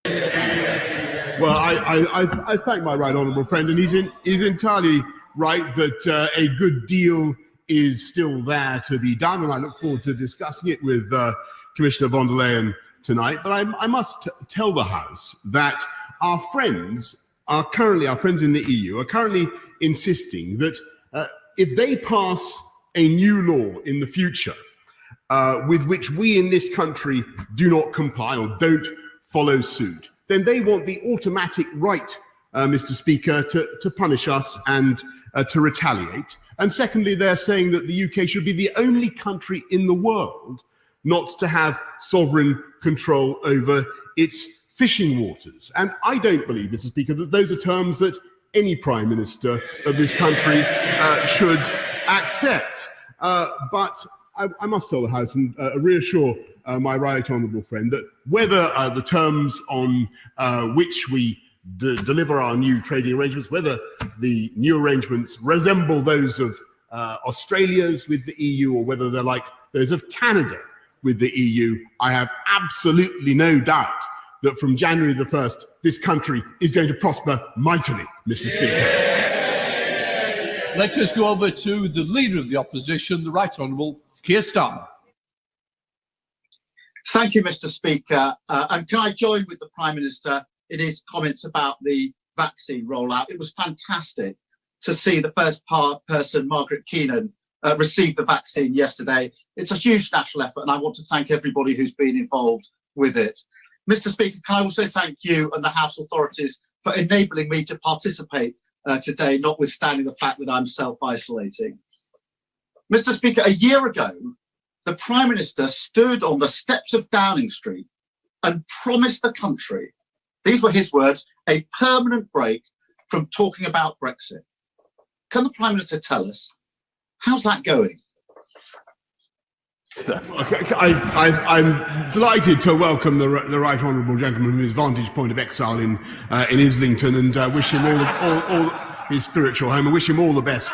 Well, I thank my right honourable friend, and he's entirely right that a good deal is still there to be done, and I look forward to discussing it with Commissioner von der Leyen tonight. But I must tell the House that our friends in the EU are currently insisting that if they pass a new law in the future with which we in this country do not comply or don't follow suit, then they want the automatic right, Mr. Speaker, to punish us and to retaliate. And secondly, they're saying that the UK should be the only country in the world not to have sovereign control over its fishing waters. And I don't believe, Mr. Speaker, that those are terms that any Prime Minister of this country should accept. But I must tell the House and reassure my right honourable friend that whether the terms on which we deliver our new trading arrangements, whether the new arrangements resemble those of Australia's with the EU or whether they're like those of Canada with the EU, I have absolutely no doubt that from January the 1st, this country is going to prosper mightily, Mr. Speaker. Let us go over to the Leader of the Opposition, the Right Honourable Keir Starmer. Thank you, Mr. Speaker. And can I join with the Prime Minister in his comments about the vaccine rollout? It was fantastic to see the first person, Margaret Keenan, receive the vaccine yesterday. It's a huge national effort, and I want to thank everybody who's been involved with it. Mr. Speaker, can I also thank you and the House authorities for enabling me to participate today, notwithstanding the fact that I'm self-isolating. Mr. Speaker, a year ago, the Prime Minister stood on the steps of Downing Street and promised the country, these were his words, a permanent break from talking about Brexit. Can the Prime Minister tell us, how's that going? I'm delighted to welcome the right honourable gentleman from his vantage point of exile in Islington, and wish him all his spiritual home, and wish him all the best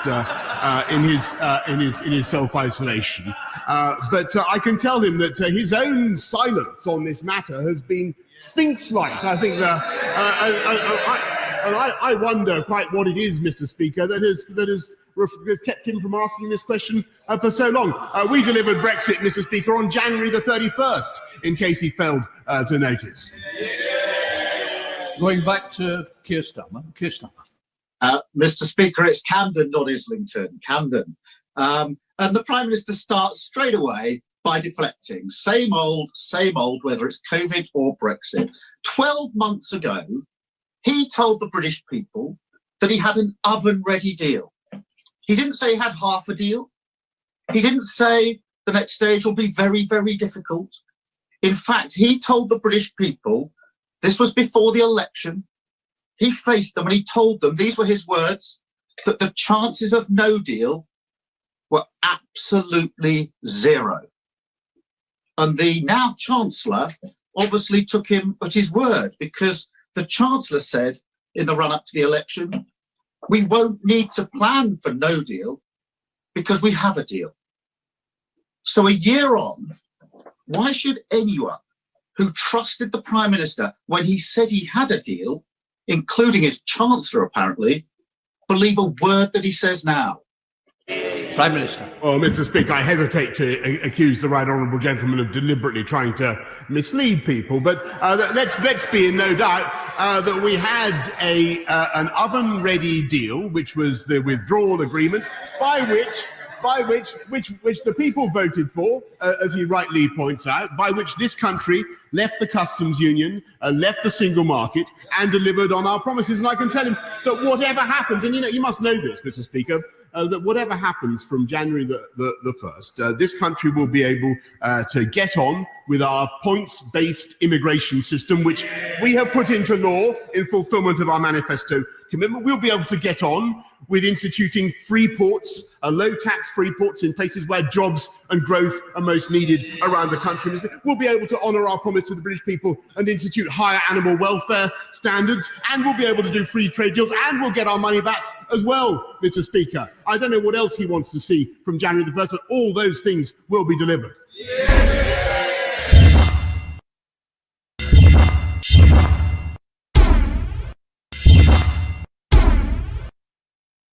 in his self-isolation. But I can tell him that his own silence on this matter has been sphinx-like. I think I wonder quite what it is, Mr. Speaker, that has kept him from asking this question for so long. We delivered Brexit, Mr. Speaker, on January the 31st, in case he failed to notice. Going back to Keir Starmer. Keir Starmer. Mr. Speaker, it's Camden, not Islington. Camden. And the Prime Minister starts straight away by deflecting. Same old, whether it's COVID or Brexit. 12 months ago, he told the British people that he had an oven-ready deal. He didn't say he had half a deal. He didn't say the next stage will be very, very difficult. In fact, he told the British people, this was before the election, he faced them and he told them, these were his words, that the chances of no deal were absolutely zero. And the now Chancellor obviously took him at his word, because the Chancellor said in the run-up to the election, we won't need to plan for no deal because we have a deal. So a year on, why should anyone who trusted the Prime Minister when he said he had a deal, including his Chancellor apparently, believe a word that he says now? Prime Minister. Well, Mr. Speaker, I hesitate to accuse the right honourable gentleman of deliberately trying to mislead people, but let's be in no doubt that we had an oven-ready deal, which was the withdrawal agreement, by which the people voted for, as he rightly points out, by which this country left the customs union, left the single market, and delivered on our promises. And I can tell him that whatever happens, and you must know this, Mr. Speaker, that whatever happens from January the 1st, this country will be able to get on with our points-based immigration system, which we have put into law in fulfilment of our manifesto commitment. We'll be able to get on with instituting free ports, low-tax free ports in places where jobs and growth are most needed around the country. We'll be able to honour our promise to the British people and institute higher animal welfare standards, and we'll be able to do free trade deals, and we'll get our money back as well, Mr. Speaker. I don't know what else he wants to see from January the 1st, but all those things will be delivered.